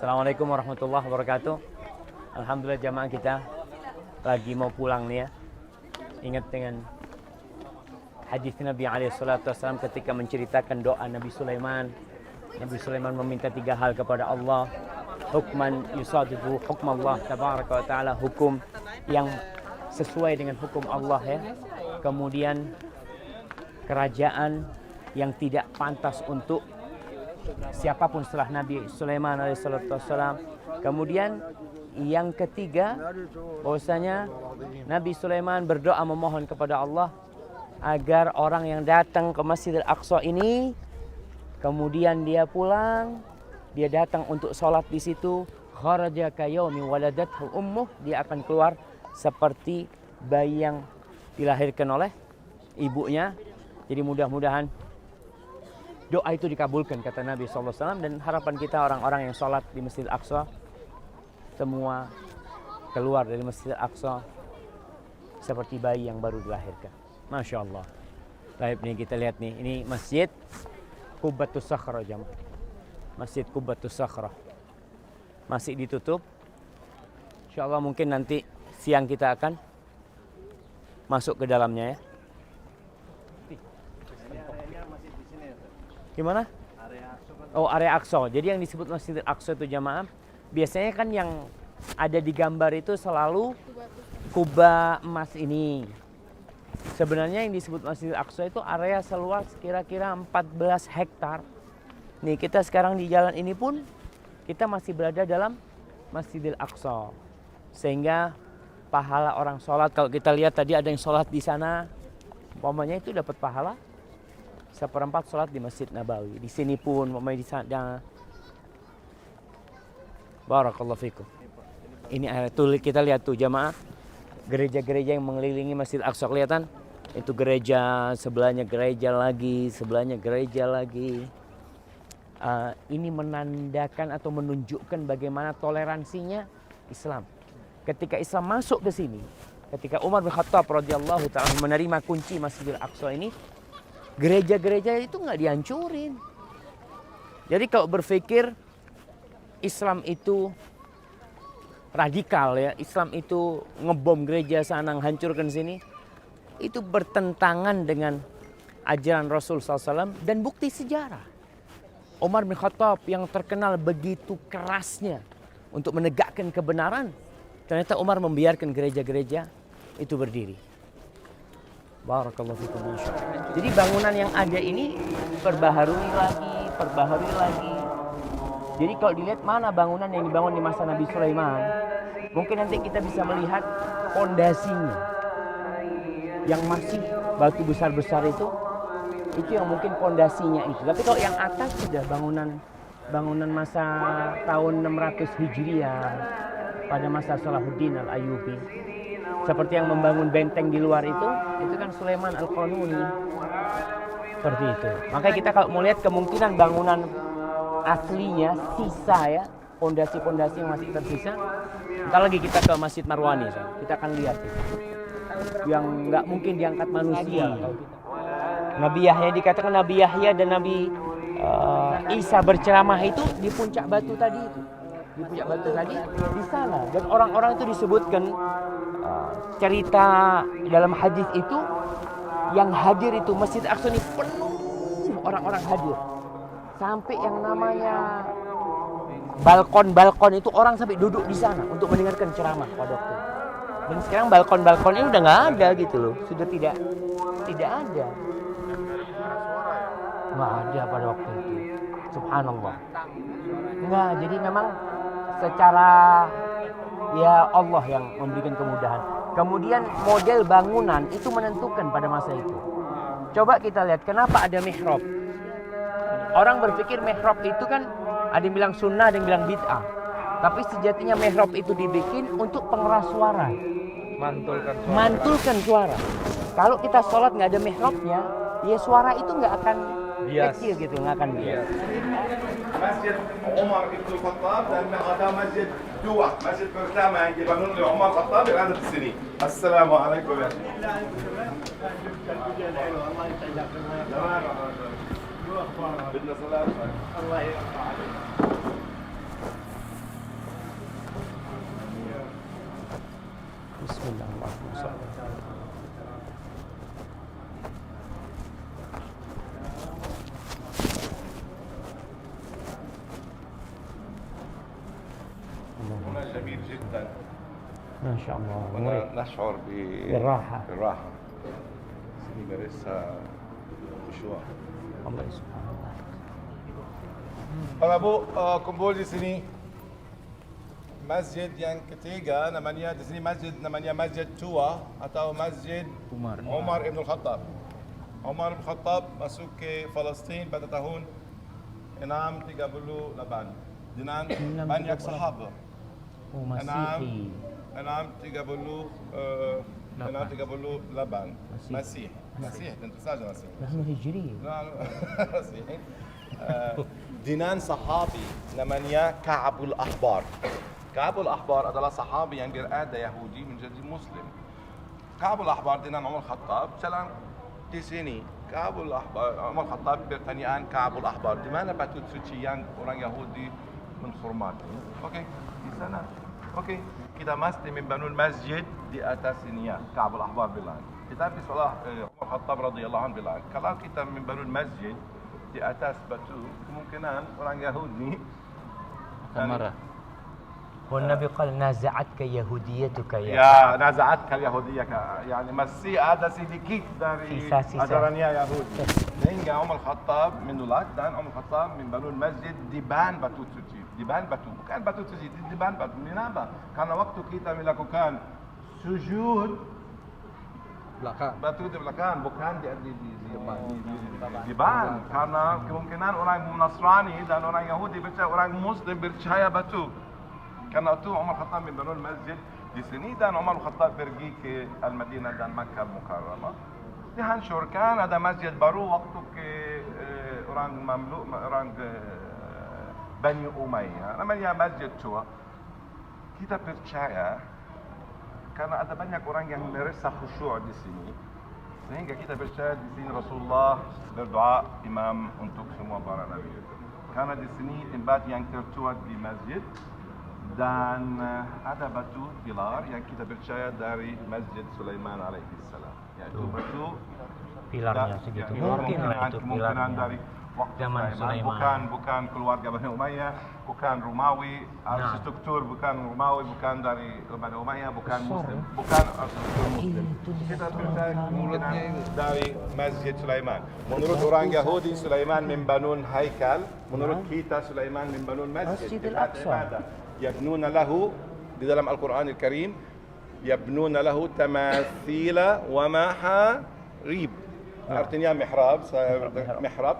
Assalamualaikum warahmatullahi wabarakatuh. Alhamdulillah jamaah kita lagi mau pulang nih ya. Ingat dengan hadis Nabi SAW ketika menceritakan doa Nabi Sulaiman. Nabi Sulaiman meminta 3 hal kepada Allah. Hukman yusadifu hukm Allah tabaraka wa ta'ala, hukum yang sesuai dengan hukum Allah ya. Kemudian kerajaan yang tidak pantas untuk siapapun setelah Nabi Sulaiman alaihissalam. Kemudian yang ketiga, bahwasanya Nabi Sulaiman berdoa memohon kepada Allah agar orang yang datang ke Masjidil Aqsa ini, kemudian dia pulang, dia datang untuk sholat di situ, kharaja kayaumi waladathu ummuh, dia akan keluar seperti bayi yang dilahirkan oleh ibunya. Jadi mudah-mudahan doa itu dikabulkan kata Nabi SAW, dan harapan kita orang-orang yang sholat di Masjid Al-Aqsa semua keluar dari Masjid Al-Aqsa seperti bayi yang baru dilahirkan. Masya Allah. Baik, nih kita lihat nih, ini Masjid Qubbatus Sakhra jamaah. Masjid Qubbatus Sakhra masih ditutup. Insya Allah mungkin nanti siang kita akan masuk ke dalamnya ya. Gimana? Oh, area Aqsa. Jadi yang disebut Masjid Aqsa itu jamaah, biasanya kan yang ada di gambar itu selalu kubah emas ini. Sebenarnya yang disebut Masjid Aqsa itu area seluas kira-kira 14 hektar. Nih kita sekarang di jalan ini pun kita masih berada dalam Masjidil Aqsa. Sehingga pahala orang sholat, kalau kita lihat tadi ada yang sholat di sana, umpamanya itu dapat pahala 1/4 sholat di Masjid Nabawi. Di sini pun, umpamanya di sana. Barakallahu fikum. Ini tuh kita lihat tuh jamaah, gereja-gereja yang mengelilingi Masjid Aqsa kelihatan. Itu gereja, sebelahnya gereja lagi, sebelahnya gereja lagi. Ini menandakan atau menunjukkan bagaimana toleransinya Islam. Ketika Islam masuk ke sini, ketika Umar bin Khattab radhiyallahu ta'ala menerima kunci Masjidil Aqsa ini, gereja-gereja itu nggak dihancurin. Jadi kalau berpikir Islam itu radikal ya, Islam itu ngebom gereja sana, hancurkan sini, itu bertentangan dengan ajaran Rasul SAW dan bukti sejarah. Umar bin Khattab yang terkenal begitu kerasnya untuk menegakkan kebenaran, ternyata Umar membiarkan gereja-gereja itu berdiri. Barakallahu fikum. Jadi bangunan yang ada ini perbaharui lagi. Jadi kalau dilihat mana bangunan yang dibangun di masa Nabi Sulaiman, mungkin nanti kita bisa melihat fondasinya yang masih batu besar-besar itu yang mungkin fondasinya itu. Tapi kalau yang atas sudah bangunan masa tahun 600 Hijriah pada masa Salahuddin Al-Ayyubi. Seperti yang membangun benteng di luar itu kan Sulaiman Al-Qanuni. Seperti itu. Makanya kita kalau mau lihat kemungkinan bangunan aslinya, sisa ya, fondasi-fondasi yang masih tersisa. Ntar lagi kita ke Masjid Marwani, kita akan lihat itu. Yang nggak mungkin diangkat manusia. Nabi Yahya, dikatakan Nabi Yahya dan Nabi Isa berceramah itu di puncak batu tadi itu. Di puncak batu tadi di sana, dan orang-orang itu disebutkan cerita dalam hadis itu yang hadir itu Masjid Aqsa ini penuh orang-orang hadir, sampai yang namanya balkon itu orang sampai duduk di sana untuk mendengarkan ceramah pada waktu itu. Dan sekarang balkon ini udah nggak ada gitu loh, sudah tidak ada, nggak ada pada waktu itu. Subhanallah. Nggak, jadi memang secara ya Allah yang memberikan kemudahan. Kemudian model bangunan itu menentukan pada masa itu. Coba kita lihat kenapa ada mihrab. Orang berpikir mihrab itu kan ada yang bilang sunnah, ada yang bilang bid'ah. Tapi sejatinya mihrab itu dibikin untuk pengeras suara. Mantulkan suara. Kalau kita sholat nggak ada mihrabnya, ya suara itu nggak akan kecil gitu, nggak akan bias. Masjid Umar bin Khattab dan ada masjid dua, masjid pertama yang dibangun oleh Umar Khattab yang ada di sini. Assalamualaikum ya. Bismillahirrahmanirrahim. هنا جميل جدا ما شاء الله. هنا نشعر بالراحة. بالراحة. نمارسها بخشوع. Allah subhanahu wa ta'ala. Para Bu, kumpul di sini masjid yang ketiga namanya di sini Masjid Tua atau Masjid Umar Ibn Khattab. Umar Ibn Khattab masuk ke Palestin pada tahun 638 dengan banyak sahabat. Oh, Masihi. 638 Masih tentu saja Masih. Nahnu Hijri. Masih. Dengan sahabi namanya Ka'bul Ahbar. Ka'bul Ahbar adalah sahabi yang berada Yahudi menjadi Muslim. Ka'bul Ahbar dengan Umar Khattab jalan di sini. Ka'bul Ahbar, Umar Khattab bertanyaan Ka'bul Ahbar, di mana batu suci yang orang Yahudi menghormati? Okey, di sana. Okey, kita mesti membangun masjid di atas ini ya, Ka'bul Ahbar bilang. Tetapi setelah Umar Khattab radhiyallahu anhu bilang, kalau kita membangun masjid di atas batu, kemungkinan orang Yahudi akan marah. والنبي قال نازعتك يهوديتك Ya, nazaat Yahudiyah, yani masih ada sedikit dari Sisa-sisa. ajarannya Yahudi. Sehingga Umar Khattab menolak dan Umar Khattab membangun masjid di ban batu suci. Di ban batu, bukan batu suci, di ban batu. Kenapa? Karena waktu kita melakukan sujud batu di belakang, bukan di ban. Karena kemungkinan orang Nasrani dan orang Yahudi percaya, orang Muslim percaya batu. Karena itu Umar Khattab membangun masjid di sini dan Umar Khattab pergi ke Al-Madinah dan Makkah Al-Mukarramah. Dihancurkan, ada masjid baru waktu ke orang Mamluk, orang Bani Umayyah. Namanya Masjid Tua. Kita percaya karena ada banyak orang yang merasa khusyuk di sini. Sehingga kita percaya di sini Rasulullah berdoa imam untuk semua para nabi. Karena di sini tempat yang tertua di masjid dan ada batu pilar yang kita percaya dari Masjid Sulaiman alaihi salam. Yaitu batu pilarnya segitu. Mungkin lah itu kemungkinan pilarnya. dari waktu Zaman Sulaiman. Sulaiman. Bukan keluarga Bani Umayyah, bukan Romawi, arsitektur bukan Romawi, bukan dari Bani Umayyah, bukan Muslim, bukan arsitektur Muslim. Kita percaya kemungkinan dari Masjid Sulaiman. Menurut orang Yahudi, Sulaiman membangun haikal. Menurut kita, Sulaiman membangun masjid. Masjid Al-Aqsa. يبنون له di dalam Al-Quran Al-Karim يبنون له تماثيل ومحاريب artinya mihrab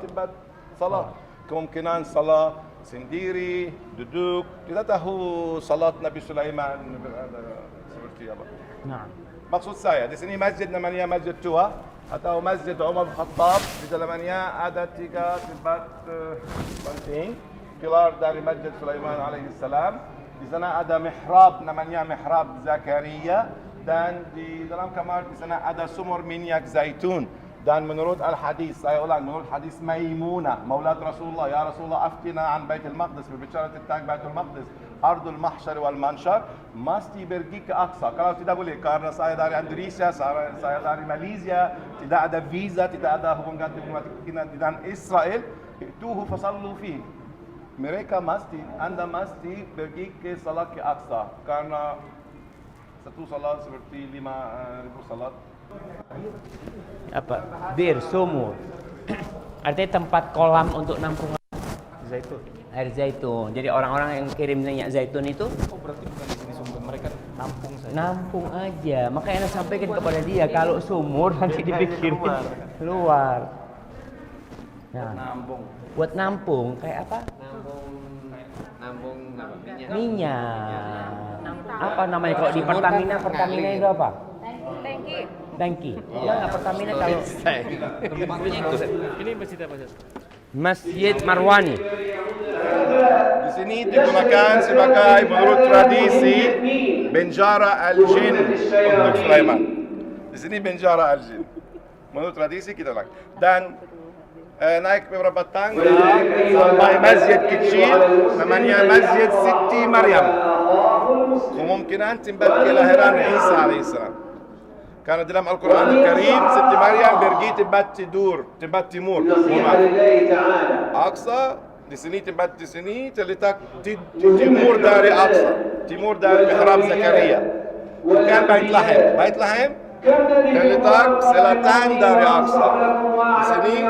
tempat salat kemungkinan salat sendiri duduk kita tahu salat Nabi Sulaiman berada seperti apa. Nah. Maksud saya di sini masjid namanya Masjid Tua atau Masjid Umar Khattab di dalamnya ada 3 tempat penting. Pilar dari Masjid Sulaiman alaihi salam. Di sana ada mihrab namanya Mihrab Zakaria dan di dalam kamar di sana ada sumur minyak zaitun. Dan menurut al-hadis, saya ulang, menurut hadis Maimunah, maulat Rasulullah, ya Rasulullah aftina an Baitul Maqdis, berbicara tentang Baitul Maqdis, Ardul Mahsyar wal Mansyar, mesti pergi ke Aqsa. Kalau tidak boleh, karena saya dari Indonesia, saya dari Malaysia, tidak ada visa, tidak ada hubungan diplomatik dengan Israel, itu fasallu fi. Mereka Anda mesti pergi ke salat ke Aqsa karena satu salat seperti 5,000 salat. Apa? Bir, sumur. Artinya tempat kolam untuk nampung Zaitun. air zaitun. Jadi orang-orang yang kirim minyak zaitun itu Berarti bukan di sini sumber, mereka nampung saja. nampung aja. Makanya Anda sampaikan kepada dia kalau sumur nanti dipikirin keluar. Nah, Nampung. buat nampung kayak apa? Nampung apa? Minyak. Apa namanya kalau di Pertamina? Pertamina itu apa? Tangki. Ya, Pertamina kalau Tempatnya itu. Ini masjid apa, Ustaz? Masjid Marwani. Di sini digunakan sebagai menurut tradisi Benjara Al-Jin untuk Sulaiman. Di sini Benjara Al-Jin. Menurut tradisi kita lakukan. Dan naik beberapa tangga sampai masjid kecil namanya Masjid Siti Maryam. kemungkinan tempat kelahiran Isa alaihissalam. Karena dalam Al-Quran Al-Karim, Siti Maryam pergi tempat tidur, tempat timur. Aqsa, di sini tempat di sini terletak timur dari Aqsa, timur dari mihrab Zakaria. Bukan Bait Lahem. Bait Lahem terletak selatan dari Aqsa. Di sini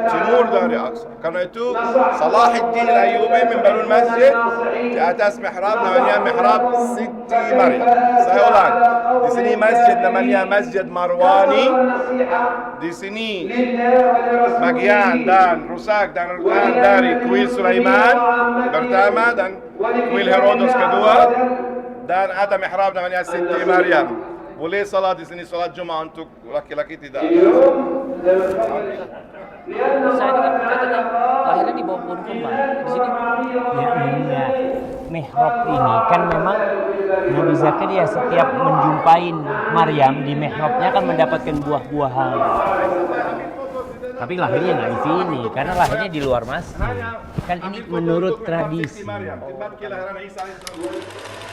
timur dari Aqsa. Karena itu Salahuddin Al-Ayyubi membangun masjid di atas mihrab namanya mihrab Siti Maryam. Saya ulang. Di sini masjid namanya Masjid Marwani. Di sini bagian dan rusak dan retakan dari kuil Sulaiman pertama dan kuil Herodos kedua, dan ada mihrab namanya Siti Maryam. Boleh salat di sini, salat Jumat untuk laki-laki tidak. Saya dengar katanya lahirnya di bawah pohon kembang. Di sini Ya enggak. Mihrab ini kan memang Nabi Zakaria setiap menjumpai Maryam di mihrabnya kan mendapatkan buah-buahan. Tapi lahirnya nggak di sini, karena lahirnya di luar masjid. Kan ini menurut tradisi. Tempat kelahiran Isa alaihissalam.